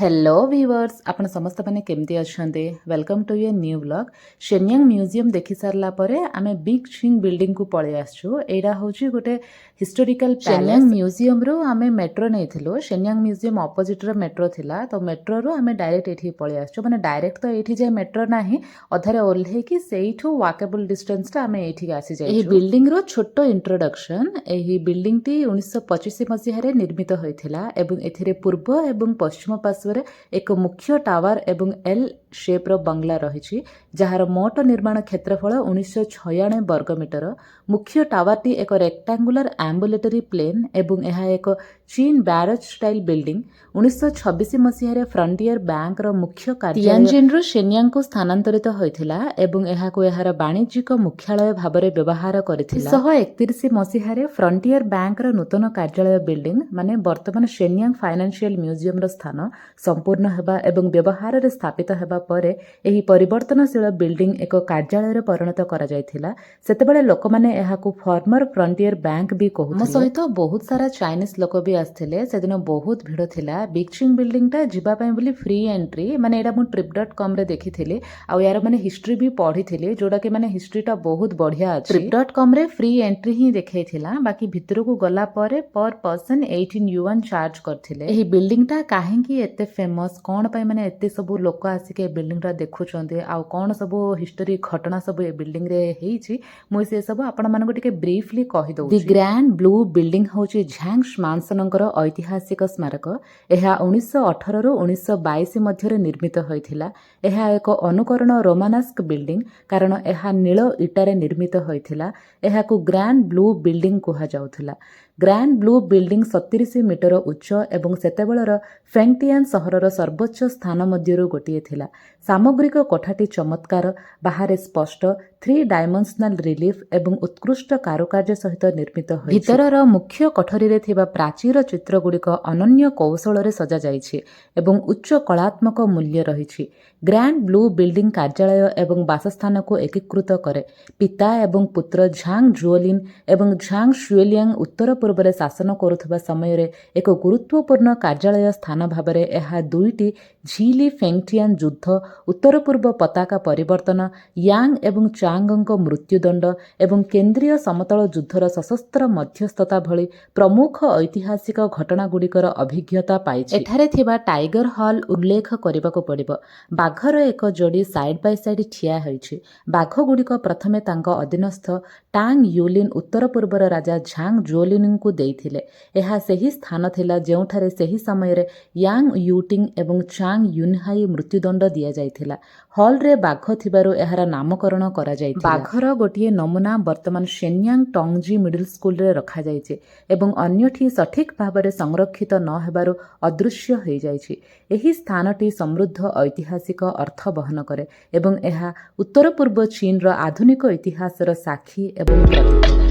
Hello viewers आपण समस्त माने केमती अछंते welcome to your new vlog Shenyang museum देखि सारला परे आमे बिग छिंग बिल्डिंग को पळे आछू एडा होची गोटे हिस्टोरिकल शेन्यांग म्यूजियम रो आमे मेट्रो नेथिलो शेन्यांग म्यूजियम ऑपोजिट रो मेट्रो थिला तो मेट्रो रो आमे डायरेक्ट एठी पळे आछू माने डायरेक्ट तो एठी जे मेट्रो नाही अधारे ओल्हे कि सेइठो वॉकेबल डिस्टेंस ता आमे एठी आसी जाय एही बिल्डिंग रो छोटो इंट्रोडक्शन एही बिल्डिंग टी 1985 मसिहा रे निर्मित होइथिला एवं एथिरे पूर्व एवं पश्चिम पार्श्व एक मुख्य टावर एवं एल शेप्र बंगला रही जार मोट निर्माण क्षेत्रफल 1996 वर्गमीटर मुख्य टावरटी एक रेक्टांगुलर एम्बुलेटरी प्लेन एवं यह एक चीन बैरज स्टाइल बिल्डिंग 1926 मसीह फ्रंटियर बैंक रो मुख्य कार्यालय शेन्यांग को स्थानांतरित होइथिला एवं एहाको एहार वाणिज्यिक मुख्यालय भाबरे व्यवहार करथिला 1931 मसीह फ्रंटियर बैंक रो नूतन कार्यालय बिल्डिंग माने वर्तमान शेन्यांग फाइनेंशियल म्यूजियम रो स्थान संपूर्ण हेबा एवं व्यवहार रे स्थापित हेबा परे एही परिवर्तनशील बिल्डिंग एक कार्यालय रे परिणत करा जायथिला सेतेबेले लोक माने एहाको फॉर्मर फ्रंटियर बैंक भी कहूथिले मो सहित बहुत सारा चाइनीज लोक भी आस्थिले सेदिन बहुत भिड़ थिला बिग छिंग बिल्डिंग टा जिबा पय बोली फ्री एंट्री माने एडा मु trip.com रे देखिथिले आ यार माने हिस्ट्री भी पढिथिले जोडा के माने हिस्ट्री टा बहुत बढ़िया अछि trip.com रे फ्री एंट्री ही देखैथिला बाकी भितर को गला परे पर पर्सन 18 युआन चार्ज करथिले एही बिल्डिंग टा काहे की एते फेमस कौन पाई माने एते सब लोक आसिके बिल्डिंग रा देखुचंदे आ कौन सब हिस्टोरी घटना सब ए बिल्डिंग रे हेइची मुई से सब आपण मानको टिके ब्रीफली कहि दउ दी ग्रैंड ब्लू बिल्डिंग होची झांग श्मानसनकर ऐतिहासिक स्मारक एहा 1918 रु 1922 मध्य निर्मित होइथिला एहा एक अनुकरण रोमानस्क बिल्डिंग कारण एहा नील इटारे निर्मित होइथिला एहा को ग्रैंड ब्लू बिल्डिंग कहा जाउथिला ग्रैंड ब्लू बिल्डिंग 37 मीटर उच्च एवं सेतेबेलर फेंगटियान सहरर सर्वोच्च स्थान मध्यरु गोटिए थिला सामग्रिक कोठाटी चमत्कार बाहर स्पष्ट 3 डायमेंशनल रिलीफ एवं उत्कृष्ट कारुकार्य सहित निर्मित होइछि भीतरर मुख्य कोठरी रे थिबा प्राचीर चित्र गुड़िक अनन्य कौशल रे सजा जाइछि एवं उच्च कलात्मक मूल्य रहिछि ग्रैंड ब्लू बिल्डिंग कार्यालय एवं बासस्थान को एकीकृत करे पिता एवं पुत्र झांग जुओलिन एवं झांग शुएलियांग उत्तर पूर्व रे शासन करुथबा समय रे एक गुरुत्वपूर्ण कार्यालय स्थान भाबरे एहा दुईटी झीली फेंगटियान युद्ध उत्तर पूर्व पताका परिवर्तन यांग एवं चांगଙ୍କ मृत्युदंड एवं केंद्रीय समतल युद्धर सशस्त्र मध्यस्थता भली प्रमुख ऐतिहासिक घटना गुड़िकर अभिज्ञता पाइछि एठारे थिबा टाइगर हॉल उल्लेख करबाको पड़िबो बाघर एक जोड़ी साइड बाय साइड ठिया होइछि बाघ गुड़िक प्रथमे तांक अधीनस्थ टांग यूलिन उत्तर पूर्वर राजा झांग जुओलिन को देइथिले एहा सेही स्थान थिला जेउठारे सेही समय रे यांग यूटिंग एवं चांग यूनहाई मृत्युदंड दिया जाइथिला हॉल रे बाघ थिबारु एहार नामकरण करा जाइथिला बाघर गोटिए नमूना वर्तमान शेन्यांग टोंगजी मिडिल स्कूल रे रखा जाइछि एवं अन्यठी सठिक भाबरे संरक्षित न हेबारु अदृश्य होई जाइछि एही स्थानटी समृद्ध ऐतिहासिक अर्थ बहन करे एवं एहा उत्तर पूर्व चीन रो आधुनिक इतिहासर साक्षी एवं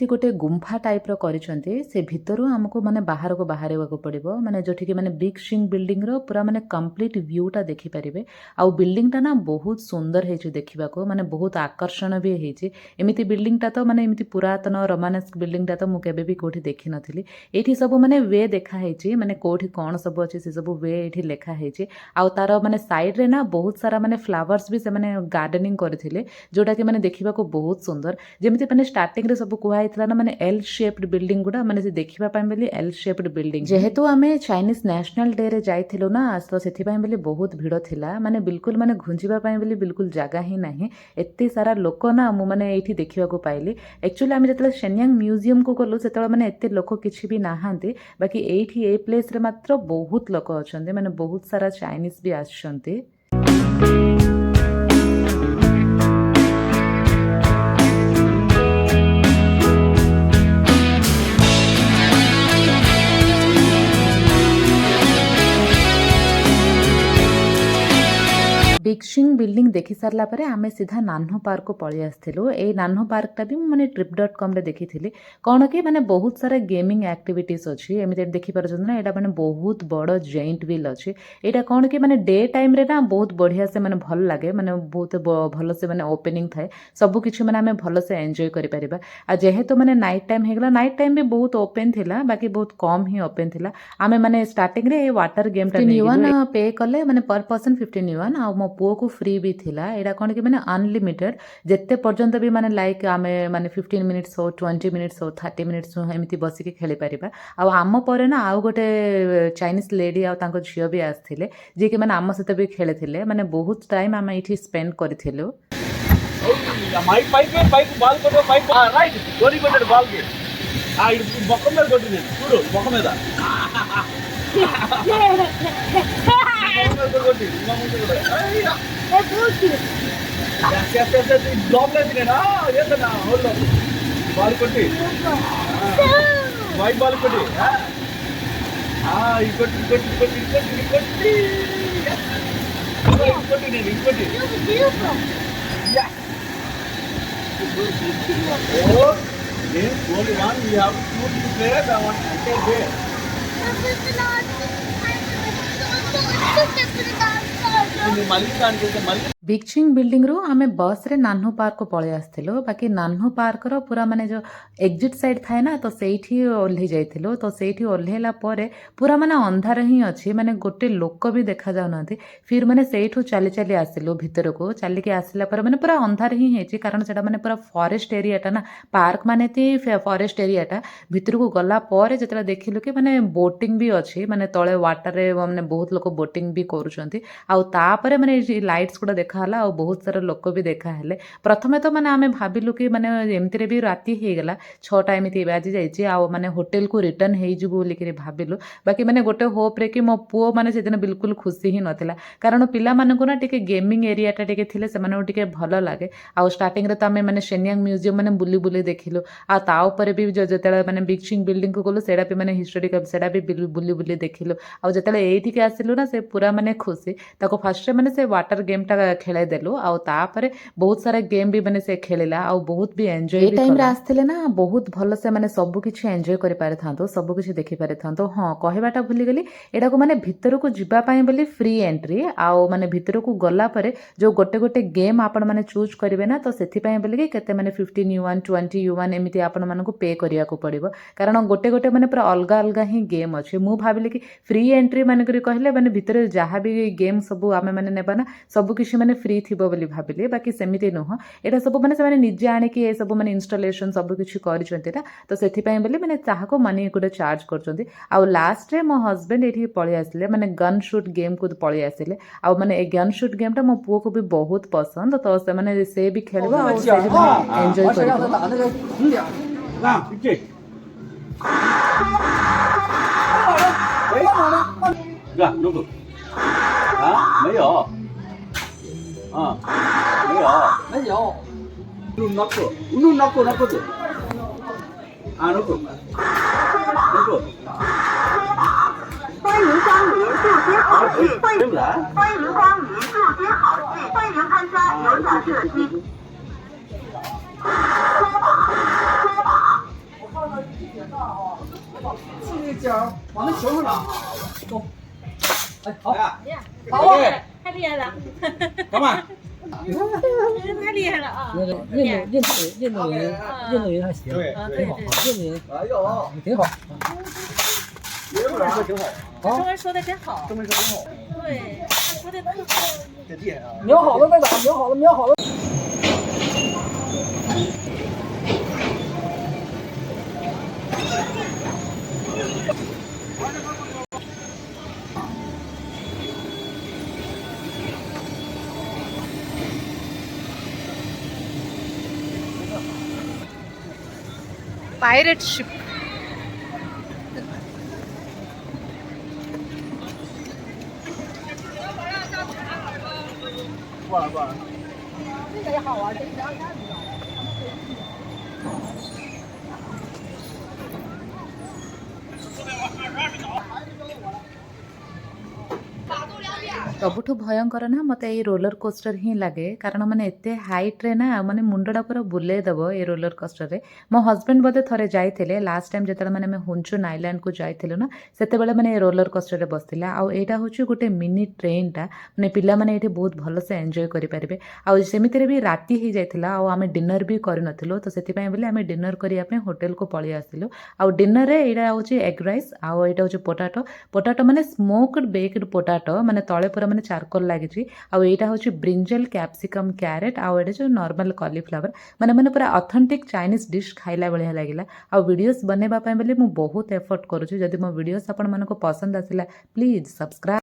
प्रतीक गोटे गुंफा टाइप रो करिसंते से भितरु हमको माने बाहर को बाहरेवा पड़िबो माने जोठी कि माने बिग छिंग बिल्डिंग रो पूरा माने कंप्लीट व्यू टा देखि परिबे आ बिल्डिंग टा ना बहुत सुंदर हेछि देखिबा को माने बहुत आकर्षण भी हेछि एमिति बिल्डिंग टा तो माने एमिति पुरातन रोमानस्क बिल्डिंग टा तो मु केबे भी कोठी देखि नथिली एठी सब माने वे देखा हेछि माने कोठी कोन सब अछि से सब वे एठी लेखा हेछि आ तार माने साइड रे ना बहुत सारा माने फ्लावर्स भी से माने गार्डनिंग करथिले जोटा कि माने देखिबा को बहुत सुंदर जेमिति माने स्टार्टिंग रे सब कुहा ना माने एल शेप्ड बिल्डिंग गुडा माने देखिबा पाए बेली एल शेप्ड बिल्डिंग जेहेतु आमे चाइनीज नेशनल डे रे जाइथिलो ना तो सेथि पाए बेली बहुत भिड़ थिला माने बिल्कुल माने घुंजिबा पाए बेली बिल्कुल जगह ही नाही एत्ते सारा लोक ना मु माने एठी देखिबा को पाइली एक्चुअली आमे जतले शेन्यांग म्यूजियम को गलु सेतले माने एत्ते लोक किछि भी नाहांती बाकी एठी ए प्लेस रे मात्र बहुत लोक अछंती माने बहुत सारा चाइनीज भी आछंती बिग बिग शिंग बिल्डिंग देखी सारा पर आम सीधा नान्हो पार्क को पलि आसलु। ये नान्हो पार्कटा भी मैंने trip.com रे देखी थी कौन कि मैंने बहुत सारा गेमिंग एक्टिविटीज अच्छी एमती देखिपार ना यहाँ मैंने बहुत बड़ जेंट व्हील अच्छी। यहाँ कौन कि मैंने डे टाइम रे ना बहुत बढ़िया से मैंने भल लगे मैंने बहुत भल से मैंने ओपनिंग थाए सबकि मैंने आम भल से एंजॉय करें। आ जेहेतु मैंने नाइट टाइम होगा नाइट टाइम भी बहुत ओपन थिला बाकी बहुत कम ही ओपन थिला। आमे मैंने स्टार्टिंग रे वाटर गेम पे कले मैंने पर पर्सन 15 आ मो पुओ को फ्री भी थिला। एटा कौन कि मैंने अनलिमिटेड जिते पर्यंत भी मैंने लाइक आमे माने 15 मिनिट्स हो 20 मिनिट्स हो 30 मिनिट्स हो एमती बसिकी खेली पारिबा। आम पर ना आउ गोटे चाइनीज लेडी आ तांको झियो भी आसथिले जे कि मैंने आम सहित भी खेले मैंने बहुत टाइम आम ये स्पेंड करथिलु। माइक माइक माइक बाल को माइक राइट गोरी गोटे बाल के आ बकम में गोटी नहीं చూడు बकम में दा गोटी मामू को अय्या ए पूछ ऐसे ब्लॉक ले दिने ना ये तो ना होलो बाल कोटी वाइट बाल कोटी हां ई कोटी कोटी कोटी कोटी कोटी कोटी नहीं कोटी या oh game only one we have two players I want to take there Malik आन के मलिक बिग शिंग बिल्डिंग रू आमे बस रे नान्हो पार्क को पळे आस्थिलो। बाकी नान्हो पार्क रो पूरा माने जो एग्जिट साइड थाए ना तो सेठी ओल्ही जाइथिलो। तो सेठी ओल्हेला परे पूरा माने अंधार ही अछि माने गोटे लोक भी देखा जाउ नाथि। फिर माने सेठू चली चली आसिलो भीतर को चली के आसिला पर माने पूरा अंधार ही हेची कारण सेटा माने पूरा फॉरेस्ट एरिया टा ना पार्क माने ती फॉरेस्ट एरिया टा भीतर को गला परे जतरा देखिलो कि माने बोटिंग भी अछि माने तळे वाटर रे माने बहुत लोक बोटिंग भी करूछंती। आ तापरे माने लाइट्स गुडा देखा आ बहुत सारा लोक भी देखा हेले। प्रथमे तो माने आमे भाबिलु कि माने एमती भी राति हो गला 6टा एमती बाजी जाइए आ माने होटेल को रिटर्न हो जिबु बोली कि भाबिलु। बाकी माने गोटे होप रे कि मो पुओ माने से दिन बिल्कुल खुशी ही नथिला कारण पिला मानकु ना टिके गेमिंग एरिया टा टिके थिले से माने टिके भलो लागे। आ स्टार्टिंग रे तो आमे माने शेन्यांग म्यूजियम माने बुली बुली देखिलु आ ता ऊपर भी जतेले माने बिग शिंग बिल्डिंग को गलो सेडा भी माने हिस्टोरिकल सेडा भी बुली बुली देखिलु। आ जतेले एठी के आसिलु ना से पूरा माने खुशी ताको फर्स्ट माने से वाटर गेम टा खेले देलु आ तापरे बहुत सारा गेम भी माने से खेलिला आ बहुत भी एंजॉय भी टाइम रे आस्थिले ना बहुत भलो से माने सब किछि एंजॉय करि पारे थांतो सब किछि देखि पारे थांतो। हां कहबाटा भूली गेली एडा को माने भीतर को जिबा पई बोली फ्री एंट्री आ माने भीतर को गला परे जो गोटे गोटे गेम आपण माने चूज करिवे ना तो सेथि पई बोली केते माने 15 युआन 20 युआन एमिति आपण माने को पे करिया को पड़िबो कारण गोटे गोटे माने पूरा अलगा अलगा ही गेम अछि। मु भाबिले कि फ्री एंट्री माने करि कहले माने भीतर जहा भी गेम सब आमे माने नेबा ना सब किछि माने फ्री थिबो बोली भाबिले बाकी सेमिति नुह एटा सब माने से माने निजे आने कि ए सब माने इंस्टॉलेशन सब किछि करिसंती ना तो सेथि पई बोली माने चाहा को माने गुडे चार्ज करचंती। आ लास्ट रे मो हस्बैंड एठी पळि आसिले माने गन शूट गेम को पळि आसिले आ माने ए गन शूट गेम टा मो पुओ को भी बहुत पसंद तो से माने से भी खेलबो आ से भी एंजॉय करबो। ना ठीक जा नो हां 没有 啊，没有，没有。knock 啊 knock 欢迎光临不接好戏，欢迎光临不接好戏，欢迎参加演讲射击。这脚往那球上打，走。哎，好，好，太厉害了，干嘛？太厉害了啊！那个运动员还行，对挺好，运动员哎呦，挺好。别人说挺好，中文说的真好，中文说挺好，对，他说的特好。这厉害啊！瞄好了再打，瞄好了。पायरेट शिप过来，这个也好玩，这个打住2遍。ସବୁଠୁ ଭୟଙ୍କର ନା ମୋତେ ଏଇ ରୋଲର କୋଷ୍ଟର ହିଁ ଲାଗେ କାରଣ ମାନେ ଏତେ ହାଇଟ୍ରେ ନା ମାନେ ମୁଣ୍ଡଟା ପୁରା ବୁଲେଇ ଦେବ ଏଇ ରୋଲର କୋଷ୍ଟରରେ। ମୋ ହଜବେଣ୍ଡ ବୋଧେ ଥରେ ଯାଇଥିଲେ ଲାଷ୍ଟ ଟାଇମ୍ ଯେତେବେଳେ ମାନେ ଆମେ ହୁନଚୁନ୍ ଆଇଲାଣ୍ଡକୁ ଯାଇଥିଲୁ ନା ସେତେବେଳେ ମାନେ ଏ ରୋଲର କୋଷ୍ଟରରେ ବସିଥିଲା। ଆଉ ଏଇଟା ହେଉଛି ଗୋଟେ ମିନି ଟ୍ରେନ୍ଟା ମାନେ ପିଲାମାନେ ଏଇଠି ବହୁତ ଭଲସେ ଏନ୍ଜୟ କରିପାରିବେ। ଆଉ ସେମିତିରେ ବି ରାତି ହେଇଯାଇଥିଲା ଆଉ ଆମେ ଡିନର ବି କରିନଥିଲୁ ତ ସେଥିପାଇଁ ବୋଲି ଆମେ ଡିନର କରିବା ପାଇଁ ହୋଟେଲକୁ ପଳେଇ ଆସିଥିଲୁ। ଆଉ ଡିନରରେ ଏଇଟା ହେଉଛି ଏଗ୍ ରାଇସ୍ ଆଉ ଏଇଟା ହେଉଛି ପୋଟାଟୋ ମାନେ ସ୍ମୋକ୍ଡ ବେକ୍ଡ ପୋଟାଟୋ ମାନେ ତଳେ ପୁରା ମାନେ ଚାରକୋଲ ଲାଗିଛି। ଆଉ ଏଇଟା ହେଉଛି ବ୍ରିଞ୍ଜଲ କ୍ୟାପ୍ସିକମ୍ କ୍ୟାରେଟ୍ ଆଉ ଏଇଟା ଯେଉଁ ନର୍ମାଲ କଲିଫ୍ଲାୱାର ମାନେ ପୁରା ଅଥେଣ୍ଟିକ୍ ଚାଇନିଜ୍ ଡିଶ୍ ଖାଇଲା ଭଳିଆ ଲାଗିଲା। ଆଉ ଭିଡ଼ିଓସ୍ ବନେଇବା ପାଇଁ ବୋଲି ମୁଁ ବହୁତ ଏଫର୍ଟ କରୁଛି। ଯଦି ମୋ ଭିଡ଼ିଓସ୍ ଆପଣମାନଙ୍କୁ ପସନ୍ଦ ଆସିଲା ପ୍ଲିଜ୍ ସବସ୍କ୍ରାଇବ୍